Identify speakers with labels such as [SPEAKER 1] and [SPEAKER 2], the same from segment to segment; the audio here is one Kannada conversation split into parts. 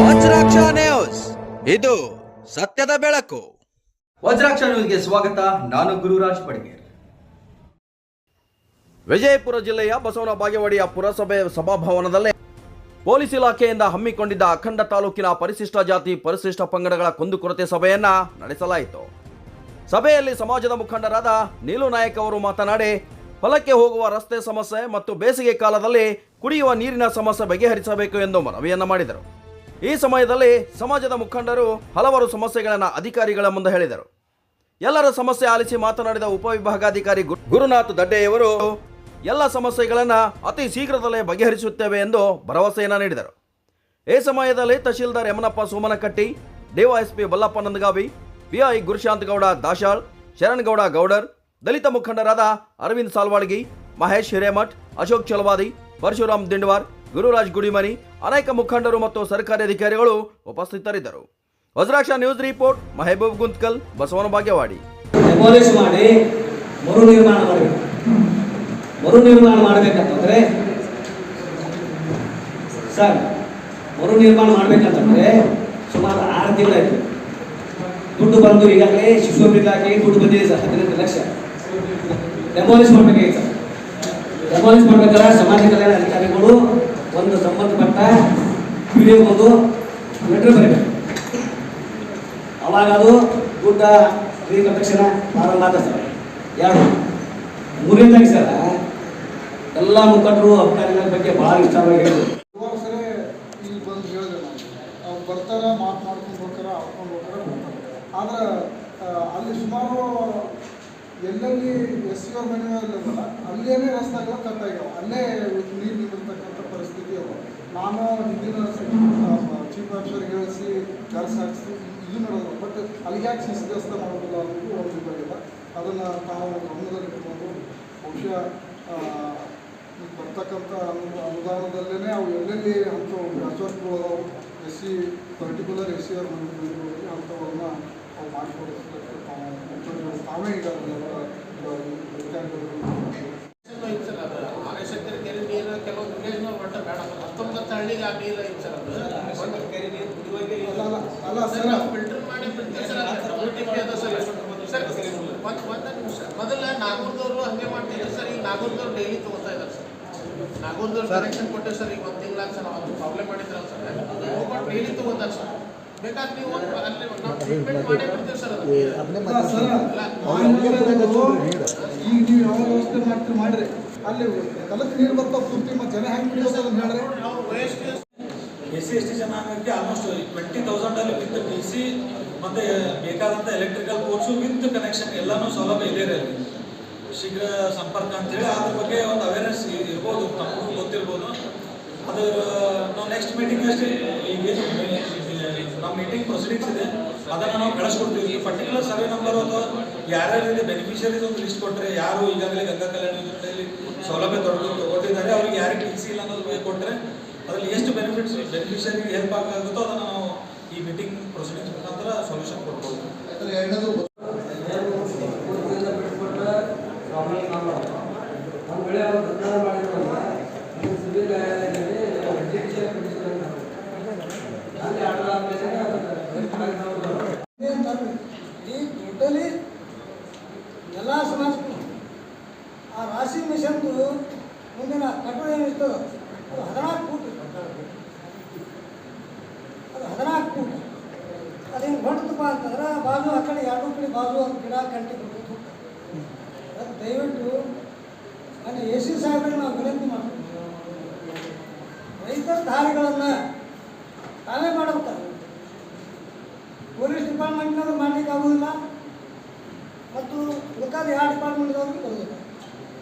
[SPEAKER 1] ವಜ್ರಾಕ್ಷ ನ್ಯೂಸ್, ಇದು ಸತ್ಯದ ಬೆಳಕು. ವಜ್ರಾಕ್ಷ ನ್ಯೂಸ್ಗೆ ಸ್ವಾಗತ. ನಾನು ಗುರುರಾಜ್ ಪಡ್ಗೇರ್. ವಿಜಯಪುರ ಜಿಲ್ಲೆಯ ಬಸವನ ಬಾಗೇವಾಡಿಯ ಪುರಸಭೆ ಸಭಾಭವನದಲ್ಲಿ ಪೊಲೀಸ್ ಇಲಾಖೆಯಿಂದ ಹಮ್ಮಿಕೊಂಡಿದ್ದ ಅಖಂಡ ತಾಲೂಕಿನ ಪರಿಶಿಷ್ಟ ಜಾತಿ ಪರಿಶಿಷ್ಟ ಪಂಗಡಗಳ ಕುಂದುಕೊರತೆ ಸಭೆಯನ್ನ ನಡೆಸಲಾಯಿತು. ಸಭೆಯಲ್ಲಿ ಸಮಾಜದ ಮುಖಂಡರಾದ ನೀಲು ನಾಯಕ್ ಅವರು ಮಾತನಾಡಿ, ಹೊಲಕ್ಕೆ ಹೋಗುವ ರಸ್ತೆ ಸಮಸ್ಯೆ ಮತ್ತು ಬೇಸಿಗೆ ಕಾಲದಲ್ಲಿ ಕುಡಿಯುವ ನೀರಿನ ಸಮಸ್ಯೆ ಬಗೆಹರಿಸಬೇಕು ಎಂದು ಮನವಿಯನ್ನ ಮಾಡಿದರು. ಈ ಸಮಯದಲ್ಲಿ ಸಮಾಜದ ಮುಖಂಡರು ಹಲವಾರು ಸಮಸ್ಯೆಗಳನ್ನು ಅಧಿಕಾರಿಗಳ ಮುಂದೆ ಹೇಳಿದರು. ಎಲ್ಲರ ಸಮಸ್ಯೆ ಆಲಿಸಿ ಮಾತನಾಡಿದ ಉಪವಿಭಾಗಾಧಿಕಾರಿ ಗುರುನಾಥ್ ದಡ್ಡೆಯವರು ಎಲ್ಲ ಸಮಸ್ಯೆಗಳನ್ನು ಅತಿ ಶೀಘ್ರದಲ್ಲೇ ಬಗೆಹರಿಸುತ್ತೇವೆ ಎಂದು ಭರವಸೆಯನ್ನು ನೀಡಿದರು. ಈ ಸಮಯದಲ್ಲಿ ತಹಶೀಲ್ದಾರ್ ಯಮನಪ್ಪ ಸೋಮನಕಟ್ಟಿ, ಡಿವೈಎಸ್ಪಿ ಬಲ್ಲಪ್ಪ ನಂದಗಾವಿ, ಪಿಐ ಗುರುಶಾಂತ್ ಗೌಡ ದಾಶಾಳ್, ಶರಣಗೌಡ ಗೌಡರ್, ದಲಿತ ಮುಖಂಡರಾದ ಅರವಿಂದ್ ಸಾಲ್ವಾಳ್ಗಿ, ಮಹೇಶ್ ಹಿರೇಮಠ್, ಅಶೋಕ್ ಚಲವಾದಿ, ಪರಶುರಾಮ್ ದಿಂಡವಾರ್, ಗುರುರಾಜ್ ಗುಡಿಮನಿ, ಅನೇಕ ಮುಖಂಡರು ಮತ್ತು ಸರ್ಕಾರಿ ಅಧಿಕಾರಿಗಳು ಉಪಸ್ಥಿತರಿದ್ದರು. Vajraksha news report, Mehboob Guntakal, Basavana Bagewadi.
[SPEAKER 2] ಮರು ನಿರ್ಮಾಣ ಮಾಡಬೇಕಂತಂದ್ರೆ ಸರ್, ಮರು ನಿರ್ಮಾಣ ಮಾಡಬೇಕಂತಂದ್ರೆ ಸುಮಾರು 6 ತಿಂಗಳಾಯ್ತು. ದುಡ್ಡು ಬಂದು ಈಗಾಗಲೇ ಶಿಶು ಇಲಾಖೆ ದುಡ್ಡು ಬಂದಿದೆ ಸರ್, 15 ಲಕ್ಷ ಡೆಮಾಲಿಷ್ ಮಾಡಬೇಕಾಗಿತ್ತು ಸರ್. ಡೆಮಾಲಿಷ್ ಮಾಡ್ಬೇಕಾದ್ರೆ ಸಮಾಜ ಕಲ್ಯಾಣ ಅಧಿಕಾರಿಗಳು ಒಂದು ಸಂಬಂಧಪಟ್ಟ ಒಂದು ಲೆಟರ್ ಬರೀಬೇಕು. ಅವಾಗ ಅದು ದುಡ್ಡ ರೀಕನ್ಸ್ಟ್ರಕ್ಷನ್ ಪ್ರಾರಂಭ ಆದ ಸರ್. 2-3 ಸರ್ ಎಲ್ಲ ಮುಖಂಡರು ಅಧಿಕಾರಿಗಳ ಬಗ್ಗೆ ಭಾಳ ಇಷ್ಟವಾಗಿ ಹೇಳಿದ್ರು.
[SPEAKER 3] ಸರಿ ಇಲ್ಲಿ ಬಂದು ಹೇಳಿದೆ, ನಾವು ಬರ್ತಾರ ಮಾಡ್ಕೊಂಡು ಹೋಗ್ತಾರ, ಹಾಕೊಂಡು ಹೋಗ್ತಾರ. ಆದ್ರೆ ಅಲ್ಲಿ ಸುಮಾರು ಎಲ್ಲೆಲ್ಲಿ SCO ಮನೆಯಲ್ಲ ಅಲ್ಲೇನೇ ರಸ್ತೆಗಳು ಕಟ್ಟಾಗ್ಯಾವ, ಅಲ್ಲೇ ನೀರು ನಿಂದಿರ್ತಕ್ಕಂಥ ಪರಿಸ್ಥಿತಿ ಅವ. ನಾನು ಹಿಂದಿನ ಚೀಫ್ ಆಫೀಸರ್ಗೆ ಹೇಳಿಸಿ ಕೆಲಸ ಹಾಕಿಸಿ ಇದು ಮಾಡೋದು, ಬಟ್ ಅಲ್ಲಿಗೆ ಯಾಕೆ ಶಿಸ್ತ ಮಾಡೋದಿಲ್ಲ ಅನ್ನೋದು ಒಂದು ಇದಾಗಿದೆ. ಅದನ್ನು ನಾವು ಗಮನದಲ್ಲಿ ಇಟ್ಕೊಂಡು ಬಹುಶಃ ಬರ್ತಕ್ಕಂಥ ಅನುದಾನದಲ್ಲೇ ಅವು ಎಲ್ಲೆಲ್ಲಿ ಅಂಥವು ಅಸ್ವಸ್ಥಗಳು ಅದಾವು, ಪರ್ಟಿಕ್ಯುಲರ್ SC ಅವ್ರ ಮನೆಗಳಿಗೆ ಅಂಥವನ್ನ ಅವು ಮಾಡಿಕೊಡೋದಕ್ಕೆ ತಾವೇ ಈಗ
[SPEAKER 4] ಮೊದಲ ನಾಗೂರ್ದವರು ಹಂಗೆ ಮಾಡ್ತಿದ್ರು ಸರ್. ಈಗ ನಾಗೂರ್ದವ್ರು ಡೈಲಿ ತಗೋತಾ ಇದ್ದಾರೆ ಸರ್. ನಾಗೂರ್ದವ್ರು ಕನೆಕ್ಷನ್ ಕೊಟ್ಟೇವೆ ಸರ್. ಈಗ 1 ತಿಂಗಳಾಗ ಸರ್ ನಾವು ಪ್ರಾಬ್ಲಮ್ ಮಾಡಿದ್ರೆ ಸರ್ ಡೈಲಿ ತಗೋತಾರೆ ಸರ್. ಬೇಕಾದ್ರೆ ನೀವು ಅಲ್ಲಿ ನಾವು ಟ್ರೀಟ್ಮೆಂಟ್ ಮಾಡೇ ಬಿಡ್ತೀವಿ ಸರ್.
[SPEAKER 3] ಈಗ ನೀವು ಯಾವ ವ್ಯವಸ್ಥೆ ಮಾಡ್ತೀರಿ ಮಾಡ್ರಿ, ಅಲ್ಲಿ ಕಲಕ್ ನೀರು ಬರ್ತಾವ ಪೂರ್ತಿ, ಮತ್ತು ಜನ ಹೆಂಗೆ ಬಿಡೋದು ಅದನ್ನು ಹೇಳ್ರಿ.
[SPEAKER 5] SC/ST ಜನಾಂಗಕ್ಕೆ ಆಲ್ಮೋಸ್ಟ್ 20,000 ಅಲ್ಲಿ ವಿತ್ DC ಮತ್ತೆ ಬೇಕಾದಂಥ ಎಲೆಕ್ಟ್ರಿಕಲ್ ಕೋರ್ಸು ವಿತ್ ಕನೆಕ್ಷನ್ ಎಲ್ಲನೂ ಸೌಲಭ್ಯ ಇದೆ ಅಲ್ಲಿ. ಶೀಘ್ರ ಸಂಪರ್ಕ ಅಂತೇಳಿ ಅದ್ರ ಬಗ್ಗೆ ಒಂದು ಅವೇರ್ನೆಸ್ ಇರ್ಬೋದು, ನಮಗೂ ಗೊತ್ತಿರ್ಬೋದು. ಅದು ನಾವು ನೆಕ್ಸ್ಟ್ ಮೀಟಿಂಗ್ ಅಷ್ಟೇ ಈಗ ನಮ್ಮ ಮೀಟಿಂಗ್ ಪ್ರೊಸೀಡಿಂಗ್ಸ್ ಇದೆ, ಅದನ್ನು ನಾವು ಕಳಿಸ್ಕೊಡ್ತೀವಿ. ಈ ಪರ್ಟಿಕ್ಯುಲರ್ ಸರ್ವೆ ನಂಬರ್ ಅಥವಾ ಯಾರ್ಯಾರಿದೆ ಬೆನಿಫಿಷರೀಸ್ ಒಂದು ಲಿಸ್ಟ್ ಕೊಟ್ಟರೆ, ಯಾರು ಈಗಾಗಲೇ ಗಂಗಾ ಕಲ್ಯಾಣ ಯೋಜನೆಯಲ್ಲಿ ಸೌಲಭ್ಯ ತಗೊಂಡಿದ್ದಾರೆ ಅವ್ರಿಗೆ ಯಾರಿಗೆ TC ಇಲ್ಲ ಅನ್ನೋದು ಕೊಟ್ಟರೆ ಅದರಲ್ಲಿ ಎಷ್ಟು ಬೆನಿಫಿಷರಿಗೆ ಹೆಲ್ಪ್ ಆಗುತ್ತೋ ಅದನ್ನು ನಾವು ಈ ಮೀಟಿಂಗ್ ಪ್ರೊಸೀಡಿಂಗ್ಸ್ ಮುಖಾಂತರ ಸೊಲ್ಯೂಷನ್ ಕೊಡ್ಬೋದು.
[SPEAKER 3] ಟೋಟಲಿ ಎಲ್ಲ ಸಮಾಜಕ್ಕೂ ಆ ರಾಶಿ ಮಿಷನ್ದು ಮುಂದಿನ ಕಟ್ಟಡ ಏನಿರ್ತದೆ ಅದು 14 ಫೂಟ್, ಅದು 14 ಫೂಟ್. ಅದು ಹಿಂಗೆ ಹೊಂಟದಪ್ಪ ಅಂತಂದ್ರೆ ಬಾಜು ಆ ಕಡೆ 2 ಕಡೆ ಬಾಜು ಒಂದು ಗಿಡ ಕಂಟಿ ಬಿಡ್ಬೇಕು. ಅದು ದಯವಿಟ್ಟು ನನ್ನ AC ಸಾಹೇಬರಿಗೆ ನಾವು ವಿನಂತಿ ಮಾಡ್ತೀವಿ, ರೈತರ ದಾರಿಗಳನ್ನು ತಾವೇ ಮಾಡ್ತಾರೆ. ಪೊಲೀಸ್ ಡಿಪಾರ್ಟ್ಮೆಂಟ್ನವ್ರು ಮಾಡಲಿಕ್ಕೆ ಆಗೋದಿಲ್ಲ ಮತ್ತು ಉಳಿದ 2 ಡಿಪಾರ್ಟ್ಮೆಂಟ್ದವ್ರಿಗೆ ಬರೋದಿಲ್ಲ.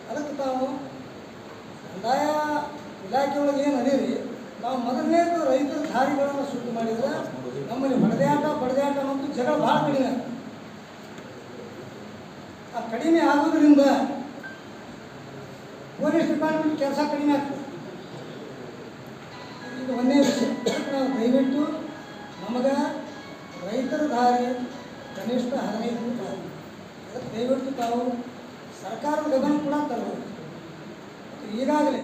[SPEAKER 3] ಅದಕ್ಕೆ ತಾವು ಕಂದಾಯ ಇಲಾಖೆಯೊಳಗೆ ಏನು ಅದೀರಿ, ನಾವು ಮೊದಲನೇದು ರೈತರ ದಾರಿಗಳನ್ನು ಶುದ್ಧ ಮಾಡಿದರೆ ನಮ್ಮಲ್ಲಿ ಬಡದಾಟ ಮತ್ತು ಜಗಳ ಭಾಳ ಕಡಿಮೆ ಆಗ್ತದೆ. ಆ ಕಡಿಮೆ ಆಗೋದ್ರಿಂದ ಪೊಲೀಸ್ ಡಿಪಾರ್ಟ್ಮೆಂಟ್ ಕೆಲಸ ಕಡಿಮೆ ಆಗ್ತದೆ. ಇದು ಒಂದೇ ವಿಷಯ. ನಾವು ದಯವಿಟ್ಟು ನಮಗೆ ರೈತರ ದಾರಿ ಕನಿಷ್ಠ 15 ಫೂಟ್. ಅದಕ್ಕೆ ದಯವಿಟ್ಟು ತಾವು ಸರ್ಕಾರದ ಗಮನ ಕೂಡ ತರಬೇಕು.
[SPEAKER 6] ಈಗಾಗಲೇ